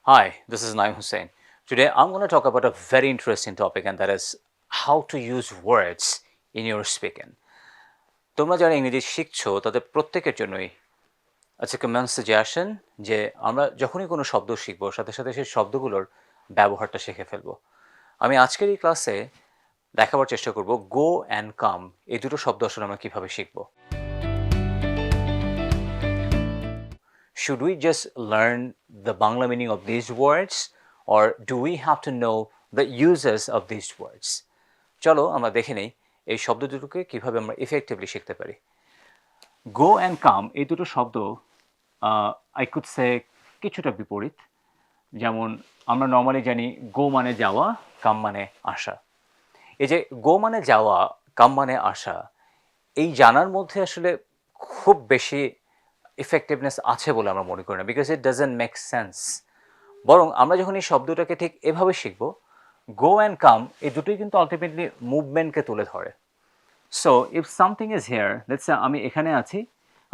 Hi, this is Naim Hussain. Today I'm going to talk about a very interesting topic, and that is how to use words in your speaking. তোমরা যারা ইংরেজি শিখছো তাদের প্রত্যেকের জন্যই আচ্ছা common suggestion যে আমরা যখনই কোনো শব্দ শিখবো সাথে সাথে সেই শব্দগুলোর ব্যবহারটা শিখে ফেলবো। আমি আজকের এই ক্লাসে দেখাবার চেষ্টা করব গো অ্যান্ড কাম এই দুটো শব্দ আসলে আমরা কীভাবে শিখব। Should we just learn the Bangla meaning of these words, or do we have to know the uses of these words? চলো আমরা দেখে নেই এই শব্দ দুটোকে কীভাবে আমরা ইফেক্টিভলি শিখতে পারি। গো অ্যান্ড কাম এই দুটো শব্দ আই কুড সে কিছুটা বিপরীত। যেমন আমরা নর্মালি জানি গো মানে যাওয়া, কাম মানে আসা। এই যে গো মানে যাওয়া, কাম মানে আসা, এই জানার মধ্যে আসলে খুব বেশি ইফেক্টিভনেস আছে বলে আমরা মনে করি না, because it doesn't make sense. বরং আমরা যখন এই শব্দটাকে ঠিক এভাবে শিখব, গো অ্যান্ড কাম এই দুটোই কিন্তু আলটিমেটলি মুভমেন্টকে তুলে ধরে। So if something is here, let's say আমি এখানে আছি,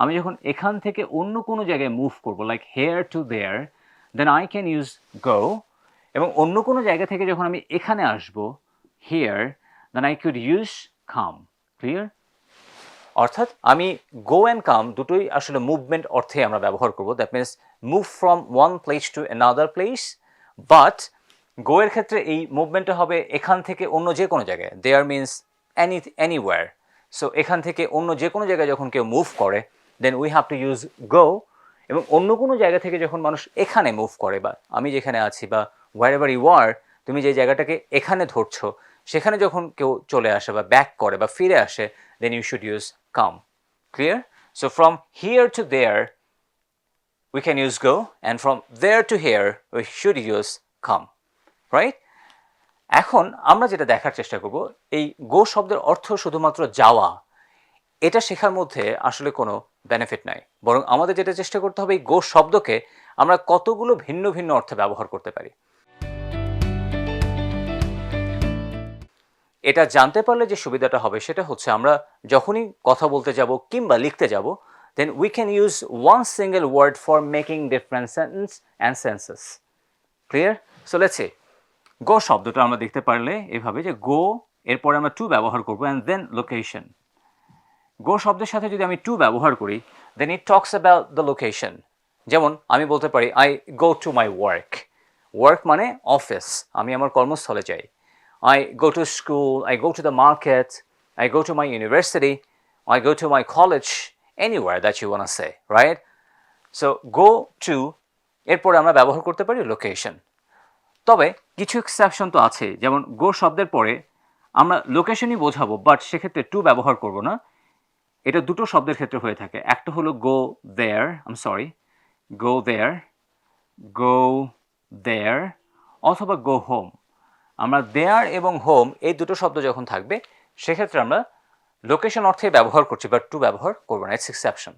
আমি যখন এখান থেকে অন্য কোনো জায়গায় মুভ করবো, like here to there, then I can use go. এবং অন্য কোনো জায়গা থেকে যখন আমি এখানে আসবো, here, then I could use come. Clear? অর্থাৎ আমি গো অ্যান্ড কাম দুটোই আসলে মুভমেন্ট অর্থে আমরা ব্যবহার করব। That means move from one place to another place, but গো এর ক্ষেত্রে এই মুভমেন্টটা হবে এখান থেকে অন্য যে কোনো জায়গায়। দেয়ার মিনস এনিওয়্যার। সো এখান থেকে অন্য যে কোনো জায়গায় যখন কেউ মুভ করে, then we have to use go. এবং অন্য কোনো জায়গা থেকে যখন মানুষ এখানে মুভ করে, বা আমি যেখানে আছি, বা হোয়ার এভার ইউ আর, তুমি যে জায়গাটাকে এখানে ধরছো সেখানে যখন কেউ চলে আসে বা ব্যাক করে বা ফিরে আসে, then you should use come. Clear? So from here to there we can use go, and from there to here we should use come. Right? এখন আমরা যেটা দেখার চেষ্টা করব, এই গো শব্দের অর্থ শুধুমাত্র যাওয়া, এটা শেখার মধ্যে আসলে কোনো বেনিফিট নাই। বরং আমাদের যেটা চেষ্টা করতে হবে, এই গো শব্দকে আমরা কতগুলো ভিন্ন ভিন্ন অর্থে ব্যবহার করতে পারি। এটা জানতে পারলে যে সুবিধাটা হবে সেটা হচ্ছে, আমরা যখনই কথা বলতে যাব কিংবা লিখতে যাব, then we can use one single word for making different sentence and senses. Clear? So let's see. go শব্দটা আমরা দেখতে পারলে এভাবে যে go, এরপরে আমরা to ব্যবহার করব, and then location. go শব্দের সাথে যদি আমি to ব্যবহার করি, then it talks about the location. যেমন আমি বলতে পারি I go to my work. work মানে অফিস, আমি আমার কর্মস্থলে যাই। I go to school, I go to the market, I go to my university, I go to my college, anywhere that you want to say, right? So go to এরপরে আমরা ব্যবহার করতে পারি লোকেশন। তবে কিছু এক্সেপশন তো আছে, যেমন গো শব্দের পরে আমরা লোকেশনই বোঝাবো, বাট সেক্ষেত্রে টু ব্যবহার করব না। এটা দুটো শব্দের ক্ষেত্রে হয়ে থাকে। একটা হলো গো দেয়ার, গো দেয়ার, গো দেয়ার, অথবা গো হোম। আমরা দেয়ার এবং হোম এই দুটো শব্দ যখন থাকবে সেক্ষেত্রে আমরা লোকেশন অর্থে ব্যবহার করছি, বাট টু ব্যবহার করবো না। It's exception.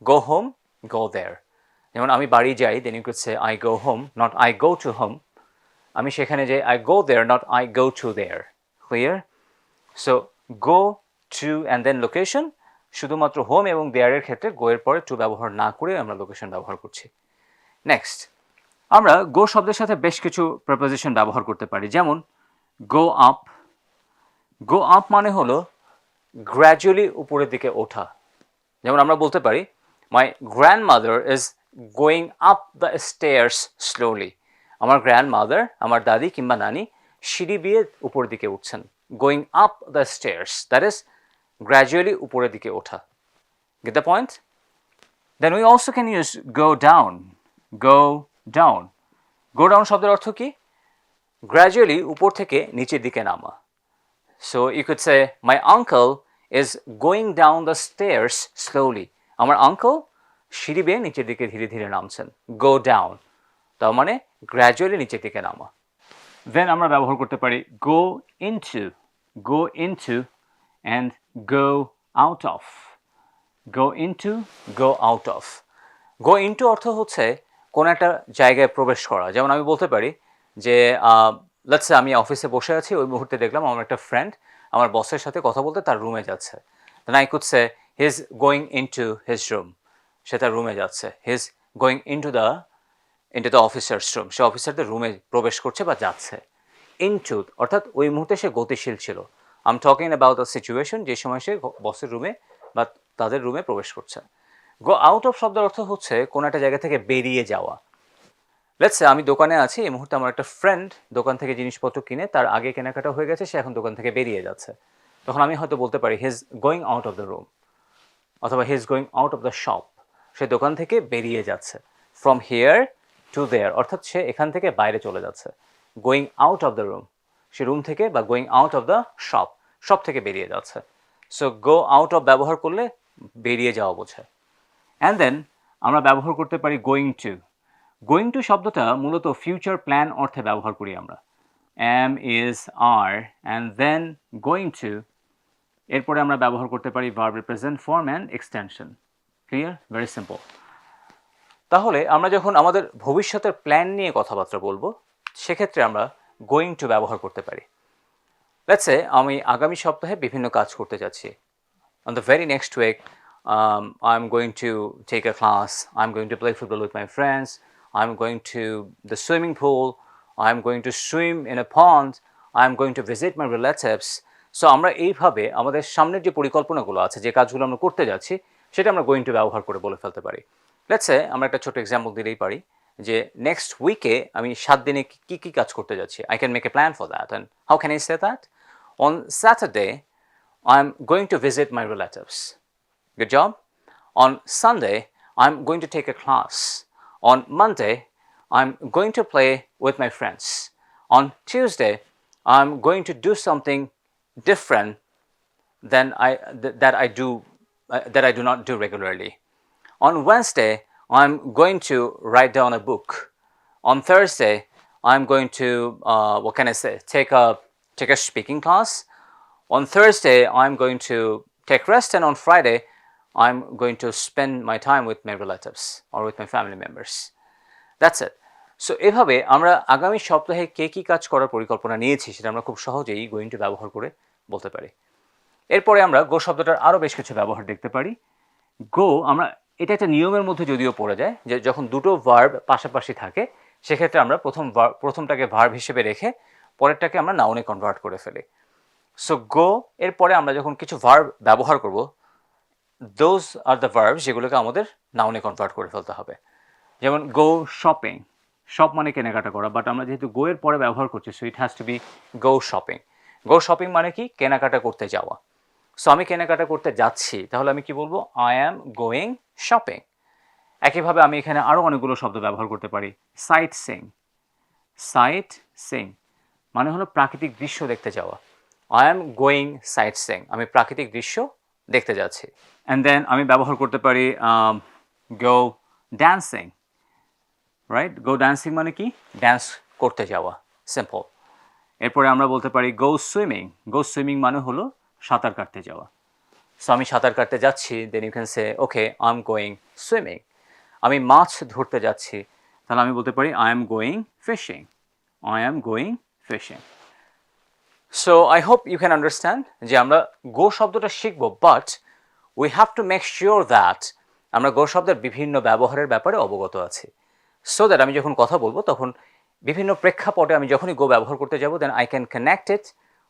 Go home, go there. যেমন আমি বাড়ি যাই, then you could say I go home, not I go to home. আমি সেখানে যাই, I go there, not I go to there. Clear? So go, to and then location. শুধুমাত্র home এবং দেয়ারের ক্ষেত্রে গো এর পরে টু ব্যবহার না করে আমরা লোকেশন ব্যবহার করছি। নেক্সট, আমরা গো শব্দের সাথে বেশ কিছু প্রিপোজিশন ব্যবহার করতে পারি। যেমন গো আপ। গো আপ মানে হলো গ্র্যাজুয়ালি উপরের দিকে ওঠা। যেমন আমরা বলতে পারি my grandmother is going up the stairs slowly. আমার গ্র্যান্ডমাদার, আমার দাদি কিংবা নানি সিঁড়ি বেয়ে উপরের দিকে উঠছেন। Going up the stairs, that is gradually উপরের দিকে ওঠা। Get the point? Then we also can use go down. Go down. Go down শব্দের অর্থ কি? গ্র্যাজুয়ালি উপর থেকে নিচের দিকে নামা। So you could say my uncle is going down the stairs slowly. আমার আঙ্কেল সিঁড়ি বেয়ে নিচের দিকে ধীরে ধীরে নামছেন। গো ডাউন তার মানে গ্র্যাজুয়ালি নিচের দিকে নামা। দেন আমরা ব্যবহার করতে পারি গো into. Go into and go out of. Go into, go out of. Go into অর্থ হচ্ছে কোনো একটা জায়গায় প্রবেশ করা। যেমন আমি বলতে পারি যে লেটস সে আমি অফিসে বসে আছি, ওই মুহূর্তে দেখলাম আমার একটা ফ্রেন্ড আমার বসের সাথে কথা বলতে তার রুমে যাচ্ছে। Then I could say he is going into his room. সে তার রুমে যাচ্ছে। He is going into the into the officers room, সে অফিসারদের রুমে প্রবেশ করছে বা যাচ্ছে। ইনটু অর্থাৎ ওই মুহূর্তে সে গতিশীল ছিল। I am talking about the situation যে সময় সে বসের রুমে বা তাদের রুমে প্রবেশ করছে। গো আউট অফ শব্দের অর্থ হচ্ছে কোনো একটা জায়গা থেকে বেরিয়ে যাওয়া। লেটস সে আমি দোকানে আছি, এই মুহূর্তে আমার একটা ফ্রেন্ড দোকান থেকে জিনিসপত্র কিনে তার আগে কেনাকাটা হয়ে গেছে, সে এখন দোকান থেকে বেরিয়ে যাচ্ছে। তখন আমি হয়তো বলতে পারি he is going out of the room, অথবা he is going out of the shop, সে দোকান থেকে বেরিয়ে যাচ্ছে। ফ্রম হিয়ার টু দেয়ার অর্থাৎ সে এখান থেকে বাইরে চলে যাচ্ছে। Going out of the room, say room থেকে, বা going out of the shop, shop থেকে বেরিয়ে যাচ্ছে। সো গো আউট অফ ব্যবহার করলে বেরিয়ে যাওয়া বোঝায়। অ্যান্ড দেন আমরা ব্যবহার করতে পারি গোয়িং টু। গোয়িং টু শব্দটা মূলত ফিউচার প্ল্যান অর্থে ব্যবহার করি আমরা। Am is are and then going to, এরপরে আমরা ব্যবহার করতে পারি ভার্বের present form and extension. Clear? Very simple. তাহলে আমরা যখন আমাদের ভবিষ্যতের প্ল্যান নিয়ে কথাবার্তা বলবো, সেক্ষেত্রে আমরা গোয়িং টু ব্যবহার করতে পারি। লেটস সে আমি আগামী সপ্তাহে বিভিন্ন কাজ করতে যাচ্ছি। On the very next week, I'm going to take a class, I'm going to play football with my friends, I'm going to the swimming pool, I'm going to swim in a pond, I'm going to visit my relatives. So আমরা এইভাবে আমাদের সামনের যে পরিকল্পনাগুলো আছে, যে কাজগুলো আমরা করতে যাচ্ছি, সেটা আমরা গোয়িং টু ব্যবহার করে বলে ফেলতে পারি। লেটস সে আমরা একটা ছোট এক্সাম্পল দিলেই পারি যে নেক্সট উইকে আমি 7 দিনে কী কী কাজ করতে যাচ্ছি। I can make a plan for that. And how can I say that? On Saturday I'm going to visit my relatives. Good job. On Sunday, I'm going to take a class. On Monday, I'm going to play with my friends. On Tuesday, I'm going to do something different than that I do not do regularly. On Wednesday, I'm going to write down a book. On Thursday, I'm going to take a speaking class. On Thursday, I'm going to take rest, and on Friday, I'm going to spend my time with my relatives or with my family members. That's it. So এভাবে আমরা আগামী সপ্তাহে কে কী কাজ করার পরিকল্পনা নিয়েছি সেটা আমরা খুব সহজেই গোয়িং টু ব্যবহার করে বলতে পারি। এরপরে আমরা গো শব্দটার আরও বেশ কিছু ব্যবহার দেখতে পারি। গো আমরা এটা একটা নিয়মের মধ্যে যদিও পড়ে যায় যে যখন দুটো ভার্ব পাশাপাশি থাকে, সেক্ষেত্রে আমরা প্রথমটাকে ভার্ব হিসেবে রেখে পরেরটাকে আমরা নাউনে কনভার্ট করে ফেলি। সো গো এরপরে আমরা যখন কিছু ভার্ব ব্যবহার করব, দোজ আর দ্য ভার্ব যেগুলোকে আমাদের নাউনে কনভার্ট করে ফেলতে হবে। যেমন গো শপিং, শপ মানে কেনাকাটা করা, বাট আমরা যেহেতু গো এর পরে ব্যবহার করছি, so it has to be go shopping. Go shopping মানে কি? কেনাকাটা করতে যাওয়া। সো আমি কেনাকাটা করতে যাচ্ছি, তাহলে আমি কি বলবো? I am going shopping. একইভাবে আমি এখানে আরও অনেকগুলো শব্দ ব্যবহার করতে পারি। সাইট সিং, সাইট সিং মানে হলো প্রাকৃতিক দৃশ্য দেখতে যাওয়া। I am going sightseeing, আমি প্রাকৃতিক দৃশ্য দেখতে যাচ্ছি। অ্যান্ড দেন আমি ব্যবহার করতে পারি গো ড্যান্সিং, রাইট? গো ড্যান্সিং মানে কি? ড্যান্স করতে যাওয়া, সিম্পল। এরপরে আমরা বলতে পারি গো সুইমিং। গো সুইমিং মানে হলো সাঁতার কাটতে যাওয়া। সো আমি সাঁতার কাটতে যাচ্ছি, then you can say okay I am going swimming. আমি মাছ ধরতে যাচ্ছি, তাহলে আমি বলতে পারি I am going fishing, I am going fishing. So I hope you can understand যে আমরা গো শব্দটা শিখবো, but we have to make sure that আমরা গো শব্দের বিভিন্ন ব্যবহারের ব্যাপারে অবগত আছি, সো দ্যাট আমি যখন কথা বলবো তখন বিভিন্ন প্রেক্ষাপটে আমি যখনই গো ব্যবহার করতে যাবো, then I can connect it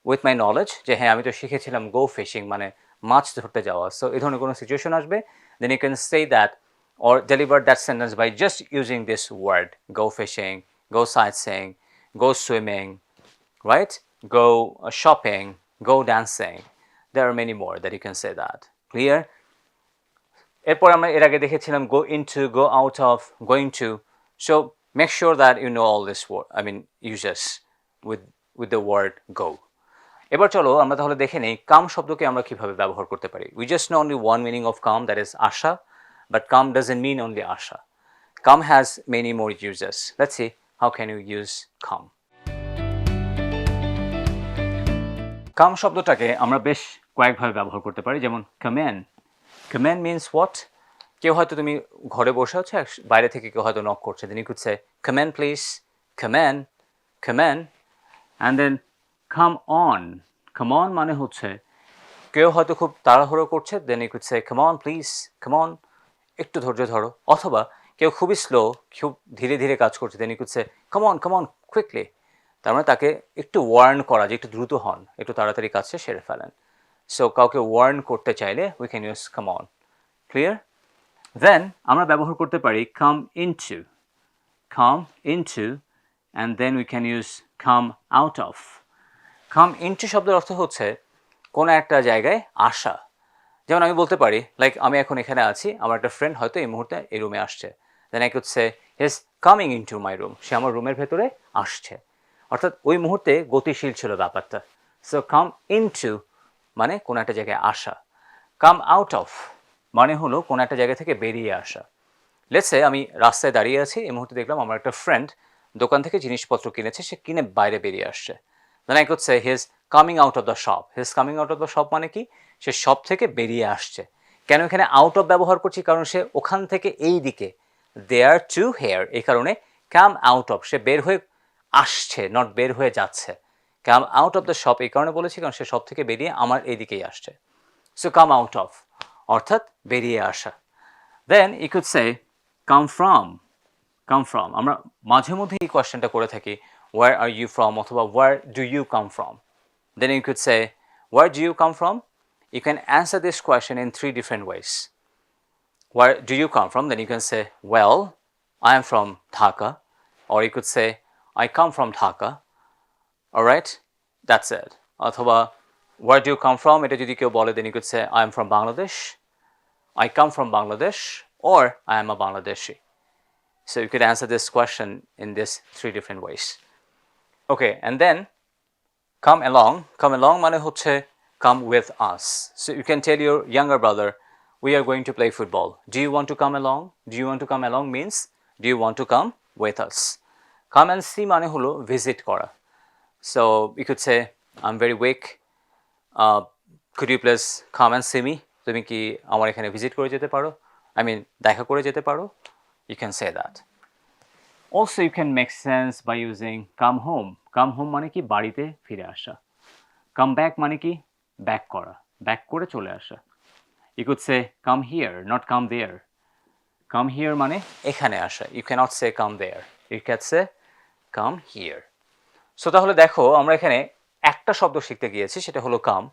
with my knowledge যে হ্যাঁ আমি তো শিখেছিলাম গো ফিশিং মানে মাছ ধরতে যাওয়া। সো এই ধরনের কোনো সিচুয়েশন আসবে, then you can say that or deliver that sentence by just using this word: go fishing, go sightseeing, go swimming, right? Go shopping, go dancing. There are many more that you can say that. Clear? এরপর আমরা এর আগে দেখেছিলাম go into, go out of, going to. So make sure that you know all this word, uses with the word go. এবার চলো আমরা তাহলে দেখে নেই কাম শব্দকে আমরা কিভাবে ব্যবহার করতে পারি। We just know only one meaning of calm, that is asha. But calm doesn't mean only asha. Calm has many more uses. Let's see how can you use calm. Calm শব্দটাকে আমরা বেশ কয়েকভাবে ব্যবহার করতে পারি, যেমন come in. Come in means what? কেউ হয়তো তুমি ঘরে বসে আছো, বাইরে থেকে কেউ হয়তো নক করছে, then you could say come in please, come in, come in. And then come on. Come on মানে হচ্ছে কেউ হয়তো খুব তাড়াহুড়ো করছে, then you could say come on please, come on. একটু ধৈর্য ধরো। অথবা কেউ খুবই স্লো, খুব ধীরে ধীরে কাজ করছে, then you could say come on quickly. তার মানে তাকে একটু ওয়ার্ন করা যে একটু দ্রুত হন, একটু তাড়াতাড়ি কাজটা সেরে ফেলেন। সো কাউকে ওয়ার্ন করতে চাইলে we can use come on. Clear? Then আমরা ব্যবহার করতে পারি come into, and then we can use come out of. Come into শব্দের অর্থ হচ্ছে কোনো একটা জায়গায় আসা। যেমন আমি বলতে পারি, লাইক আমি এখন এখানে আছি, আমার একটা ফ্রেন্ড হয়তো এই মুহূর্তে এই রুমে আসছে, then I could say he is coming into my room, সে আমার রুমের ভেতরে আসছে। অর্থাৎ ওই মুহূর্তে গতিশীল ছিল ব্যাপারটা। সো কাম ইনটু মানে কোনো একটা জায়গায় আসা। কাম আউট অফ মানে হলো কোনো একটা জায়গা থেকে বেরিয়ে আসা। লেটস সে আমি রাস্তায় দাঁড়িয়ে আছি, এই মুহূর্তে দেখলাম আমার একটা ফ্রেন্ড দোকান থেকে জিনিসপত্র কিনেছে, সে কিনে বাইরে বেরিয়ে আসছে। Then I could say he is coming out of the shop. He is coming out of the shop মানে কি? সে শপ থেকে বেরিয়ে আসছে। কেন এখানে আউট অফ ব্যবহার করছি? কারণ সে ওখান থেকে এই দিকে, দেয়ার টু হেয়ার, এই কারণে কাম আউট অফ, সে বের হয়ে আসছে, নট বের হয়ে যাচ্ছে। Come out of the shop এই কারণে বলেছি কারণ সে শপ থেকে বেরিয়ে আমার এইদিকেই আসছে। সো কাম আউট অফ অর্থাৎ বেরিয়ে আসা। Then you could say come from. আমরা মাঝে মধ্যে এই কোয়েশ্চেনটা করে থাকি, ওয়ার আর ইউ ফ্রম অথবা where do you come from. Then you could say, where do you come from? You can answer this question in 3 different ways. Where do you come from? Then you can say, well, I am from Dhaka. Or you could say, I come from Dhaka. Alright, that's it. অথবা where do you come from? এটা যদি কেউ বলে, then you could say, I am from Bangladesh. I come from Bangladesh. Or I am a Bangladeshi. So you could answer this question in these 3 different ways. Okay, and then come along মানে হচ্ছে come with us. So you can tell your younger brother, we are going to play football. Do you want to come along? Do you want to come along means, do you want to come with us? Come and see মানে হলো visit করা. So you could say, I'm very weak. Could you please come and see me? তুমি কি আমার এখানে visit করে যেতে পারো? I mean, দেখা করে যেতে পারো? You can say that. Also you can make sense by using come home. Come home মানে কি? বাড়িতে ফিরে আসা। Come back মানে কি? ব্যাক করা, ব্যাক করে চলে আসা। You could say come here, not come there. Come here মানে এখানে আসা। You cannot say come there. You can say come here. So তাহলে দেখো আমরা এখানে একটা শব্দ শিখতে গিয়েছি, সেটা হলো come,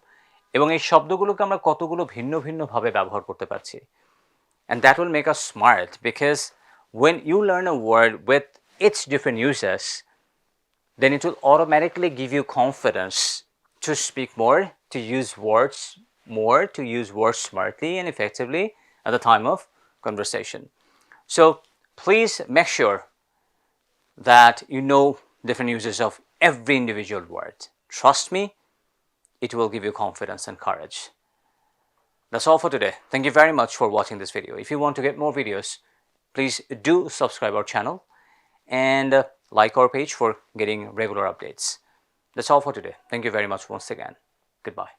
এবং এই শব্দগুলোকে আমরা কতগুলো ভিন্ন ভিন্ন ভাবে ব্যবহার করতে পারছি। And that will make us smart, because when you learn a word with its different uses, then it will automatically give you confidence to speak more, to use words more, to use words smartly and effectively at the time of conversation. So please make sure that you know different uses of every individual word. Trust me, it will give you confidence and courage. That's all for today. Thank you very much for watching this video. If you want to get more videos, please do subscribe our channel and like our page for getting regular updates. That's all for today. Thank you very much once again. Goodbye.